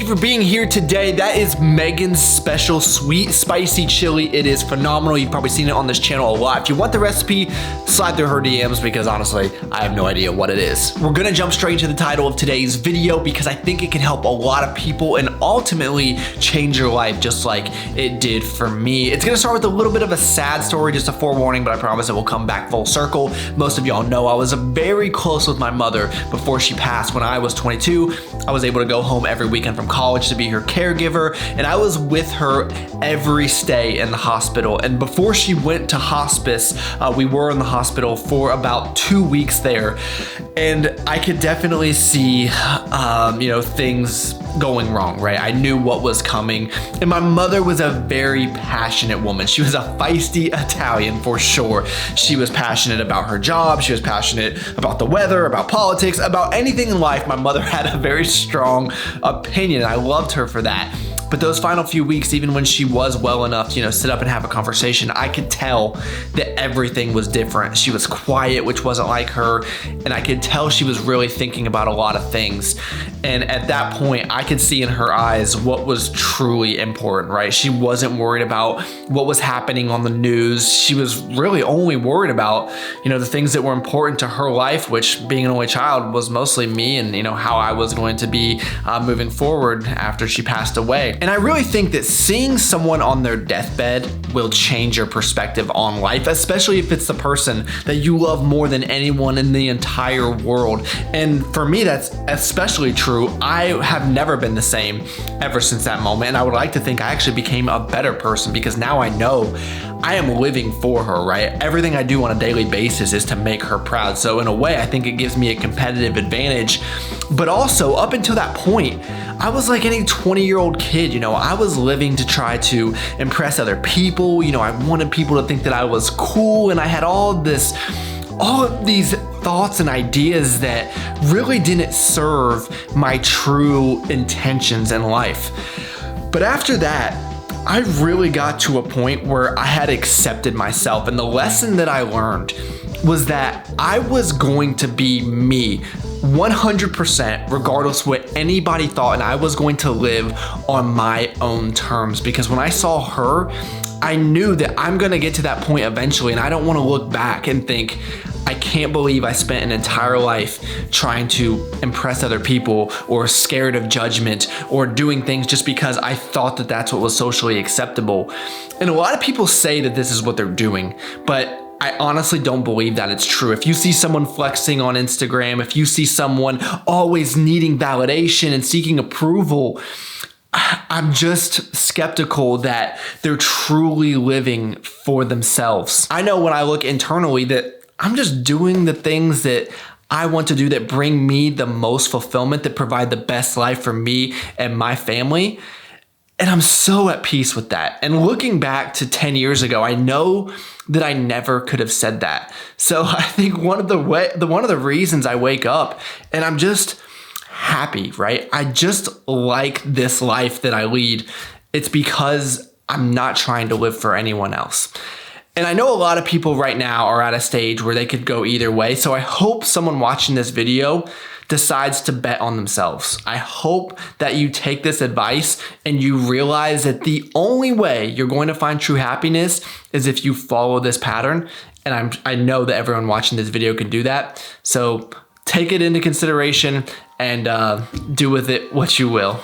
you for being here today. That is Megan's special sweet spicy chili. It is phenomenal. You've probably seen it on this channel a lot. If you want the recipe, slide through her DMs because honestly, I have no idea what it is. We're gonna jump straight to the title of today's video because I think it can help a lot of people and ultimately change your life just like it did for me. It's gonna start with a little bit of a sad story, just a forewarning, but I promise it will come back full circle. Most of y'all know I was very close with my mother before she passed. When I was 22, I was able to go home every weekend from college to be her caregiver, and I was with her every stay in the hospital. And before she went to hospice, we were in the hospital for about 2 weeks there, and I could definitely see things going wrong, right? I knew what was coming, and my mother was a very passionate woman. She was a feisty Italian for sure. She was passionate about her job. She was passionate about the weather, about politics, about anything in life. My mother had a very strong opinion. I loved her for that. But those final few weeks, even when she was well enough to, sit up and have a conversation, I could tell that everything was different. She was quiet, which wasn't like her, and I could tell she was really thinking about a lot of things. And at that point, I could see in her eyes what was truly important, right? She wasn't worried about what was happening on the news. She was really only worried about, the things that were important to her life, which being an only child was mostly me and, how I was going to be moving forward after she passed away. And I really think that seeing someone on their deathbed will change your perspective on life, especially if it's the person that you love more than anyone in the entire world. And for me, that's especially true. I have never been the same ever since that moment. And I would like to think I actually became a better person because now I know I am living for her, right? Everything I do on a daily basis is to make her proud. So in a way, I think it gives me a competitive advantage. But also up until that point, I was like any 20-year-old kid, I was living to try to impress other people. I wanted people to think that I was cool, and I had all of these thoughts and ideas that really didn't serve my true intentions in life. But after that, I really got to a point where I had accepted myself, and the lesson that I learned was that I was going to be me 100% regardless of what anybody thought, and I was going to live on my own terms. Because when I saw her, I knew that I'm gonna get to that point eventually, and I don't want to look back and think, I can't believe I spent an entire life trying to impress other people or scared of judgment or doing things just because I thought that that's what was socially acceptable. And a lot of people say that this is what they're doing, but I honestly don't believe that it's true. If you see someone flexing on Instagram, if you see someone always needing validation and seeking approval, I'm just skeptical that they're truly living for themselves. I know when I look internally that I'm just doing the things that I want to do that bring me the most fulfillment, that provide the best life for me and my family. And I'm so at peace with that. And looking back to 10 years ago, I know that I never could have said that. So I think one of the reasons I wake up and I'm just happy, right? I just like this life that I lead. It's because I'm not trying to live for anyone else. And I know a lot of people right now are at a stage where they could go either way. So I hope someone watching this video decides to bet on themselves. I hope that you take this advice and you realize that the only way you're going to find true happiness is if you follow this pattern. And I know that everyone watching this video can do that. So take it into consideration and do with it what you will.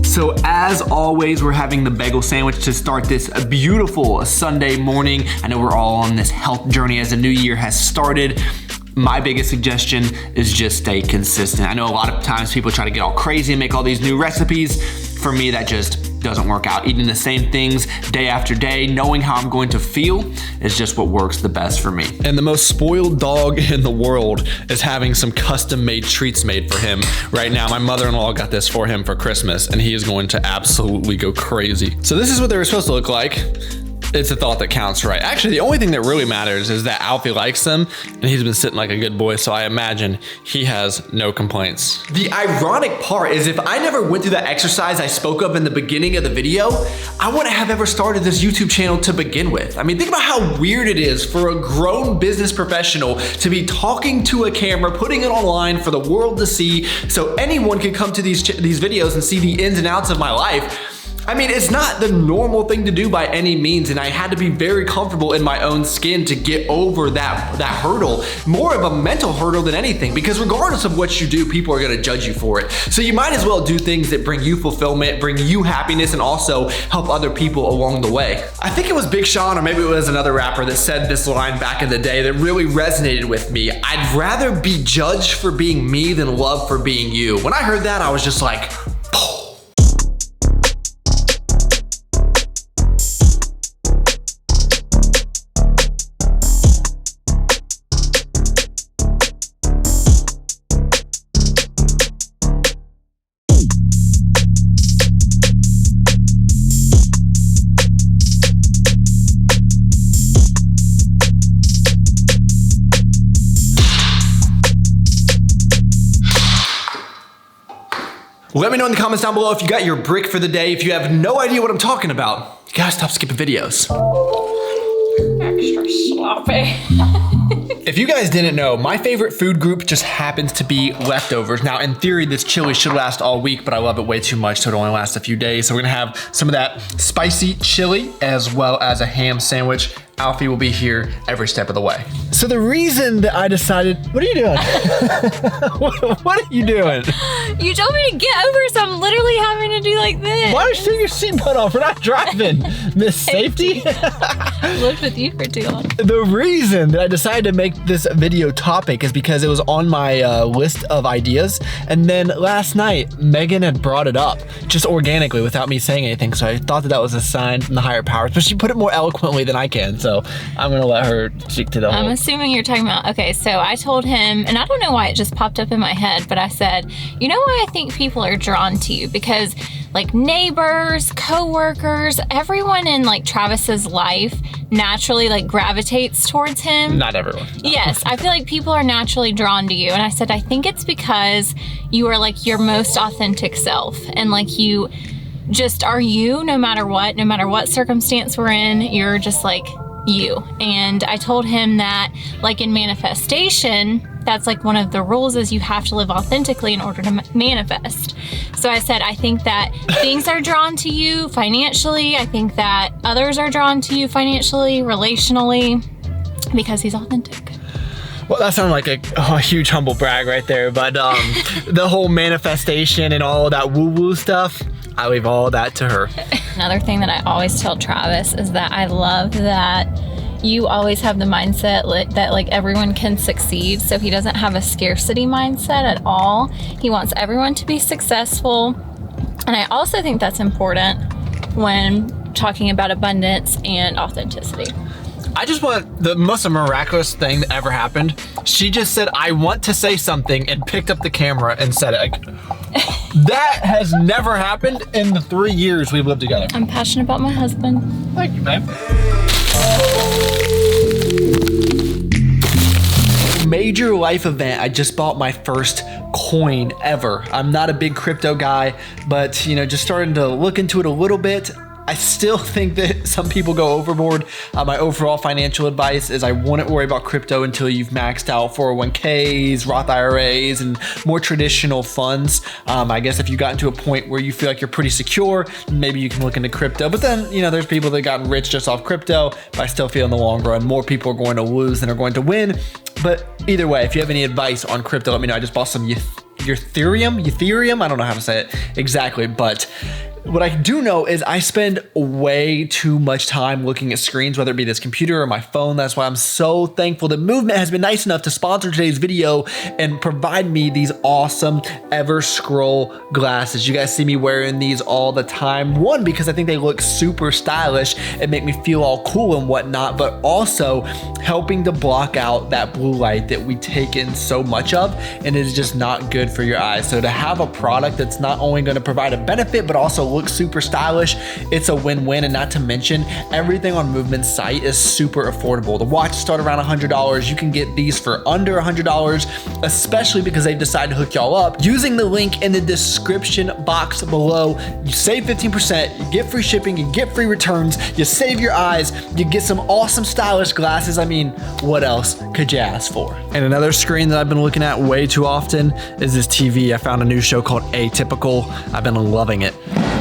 So as always, we're having the bagel sandwich to start this beautiful Sunday morning. I know we're all on this health journey as the new year has started. My biggest suggestion is just stay consistent. I know a lot of times people try to get all crazy and make all these new recipes. For me, that just doesn't work out. Eating the same things day after day, knowing how I'm going to feel is just what works the best for me. And the most spoiled dog in the world is having some custom made treats made for him right now. My mother-in-law got this for him for Christmas and he is going to absolutely go crazy. So this is what they were supposed to look like. It's the thought that counts, right? Actually, the only thing that really matters is that Alfie likes them, and he's been sitting like a good boy, so I imagine he has no complaints. The ironic part is if I never went through that exercise I spoke of in the beginning of the video, I wouldn't have ever started this YouTube channel to begin with. I mean, think about how weird it is for a grown business professional to be talking to a camera, putting it online for the world to see, so anyone can come to these videos and see the ins and outs of my life. I mean, it's not the normal thing to do by any means, and I had to be very comfortable in my own skin to get over that hurdle, more of a mental hurdle than anything, because regardless of what you do, people are gonna judge you for it. So you might as well do things that bring you fulfillment, bring you happiness, and also help other people along the way. I think it was Big Sean, or maybe it was another rapper that said this line back in the day that really resonated with me. I'd rather be judged for being me than loved for being you. When I heard that, I was just like, let me know in the comments down below if you got your brick for the day. If you have no idea what I'm talking about, you gotta stop skipping videos. Extra sloppy. If you guys didn't know, my favorite food group just happens to be leftovers. Now, in theory, this chili should last all week, but I love it way too much, so it only lasts a few days. So we're gonna have some of that spicy chili as well as a ham sandwich. Alfie will be here every step of the way. So the reason that I decided, what are you doing? What are you doing? You told me to get over, so I'm literally having to do like this. Why are you taking your seatbelt off? We're not driving, Miss Safety. I lived with you for too long. The reason that I decided to make this video topic is because it was on my list of ideas. And then last night, Megan had brought it up just organically without me saying anything. So I thought that that was a sign from the higher powers, but she put it more eloquently than I can. So I'm gonna let her speak to the whole. I'm assuming you're talking about, okay, so I told him, and I don't know why it just popped up in my head, but I said, you know why I think people are drawn to you? Because like neighbors, co-workers, everyone in like Travis's life naturally like gravitates towards him. Not everyone. No. Yes, I feel like people are naturally drawn to you. And I said, I think it's because you are like your most authentic self. And like you just are you no matter what circumstance we're in, you're just like you. And I told him that like in manifestation, that's like one of the rules is you have to live authentically in order to manifest. So I said, I think that things are drawn to you financially. I think that others are drawn to you financially, relationally, because he's authentic. Well, that sounded like a huge humble brag right there. But the whole manifestation and all that woo-woo stuff, I leave all that to her. Another thing that I always tell Travis is that I love that you always have the mindset that like everyone can succeed. So he doesn't have a scarcity mindset at all. He wants everyone to be successful. And I also think that's important when talking about abundance and authenticity. I just want the most miraculous thing that ever happened. She just said, I want to say something, and picked up the camera and said it. That has never happened in the 3 years we've lived together. I'm passionate about my husband. Thank you, babe. Major life event. I just bought my first coin ever. I'm not a big crypto guy, but you know, just starting to look into it a little bit. I still think that some people go overboard. My overall financial advice is I wouldn't worry about crypto until you've maxed out 401ks, Roth IRAs, and more traditional funds. I guess if you got into a point where you feel like you're pretty secure, maybe you can look into crypto. But then, you know, there's people that gotten rich just off crypto, but I still feel in the long run, more people are going to lose than are going to win. But either way, if you have any advice on crypto, let me know. I just bought some Ethereum. I don't know how to say it exactly, but what I do know is I spend way too much time looking at screens, whether it be this computer or my phone. That's why I'm so thankful that Movement has been nice enough to sponsor today's video and provide me these awesome Ever Scroll glasses. You guys see me wearing these all the time. One, because I think they look super stylish and make me feel all cool and whatnot, but also helping to block out that blue light that we take in so much of, and it is just not good for your eyes. So to have a product that's not only going to provide a benefit, but also look super stylish, it's a win-win. And not to mention, everything on Movement's site is super affordable. The watches start around $100. You can get these for under $100, especially because they've decided to hook y'all up. Using the link in the description box below, you save 15%, you get free shipping, you get free returns, you save your eyes, you get some awesome stylish glasses. I mean, what else could you ask for? And another screen that I've been looking at way too often is this TV. I found a new show called Atypical. I've been loving it.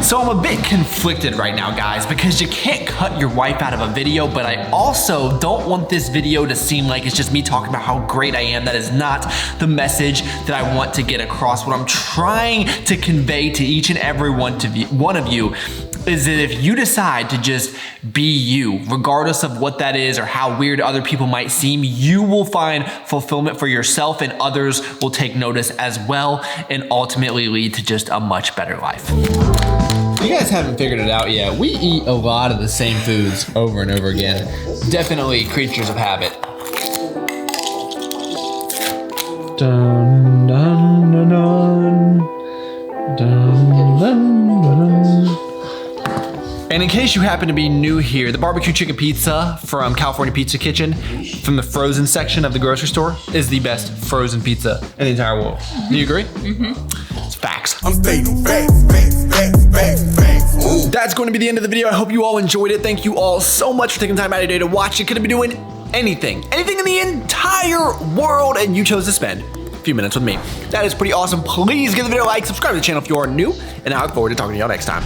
So I'm a bit conflicted right now, guys, because you can't cut your wife out of a video, but I also don't want this video to seem like it's just me talking about how great I am. That is not the message that I want to get across. What I'm trying to convey to each and every one of you is that if you decide to just be you, regardless of what that is or how weird other people might seem, you will find fulfillment for yourself, and others will take notice as well, and ultimately lead to just a much better life. If you guys haven't figured it out yet, we eat a lot of the same foods over and over again. Definitely creatures of habit. Dun, dun, dun, dun. Dun, dun, dun. And in case you happen to be new here, the barbecue chicken pizza from California Pizza Kitchen from the frozen section of the grocery store is the best frozen pizza in the entire world. Do you agree? Mm-hmm. It's facts. I'm stating facts. That's going to be the end of the video. I hope you all enjoyed it. Thank you all so much for taking time out of your day to watch. You could have been doing anything in the entire world, and you chose to spend a few minutes with me. That is pretty awesome. Please give the video a like, subscribe to the channel if you are new, and I look forward to talking to y'all next time.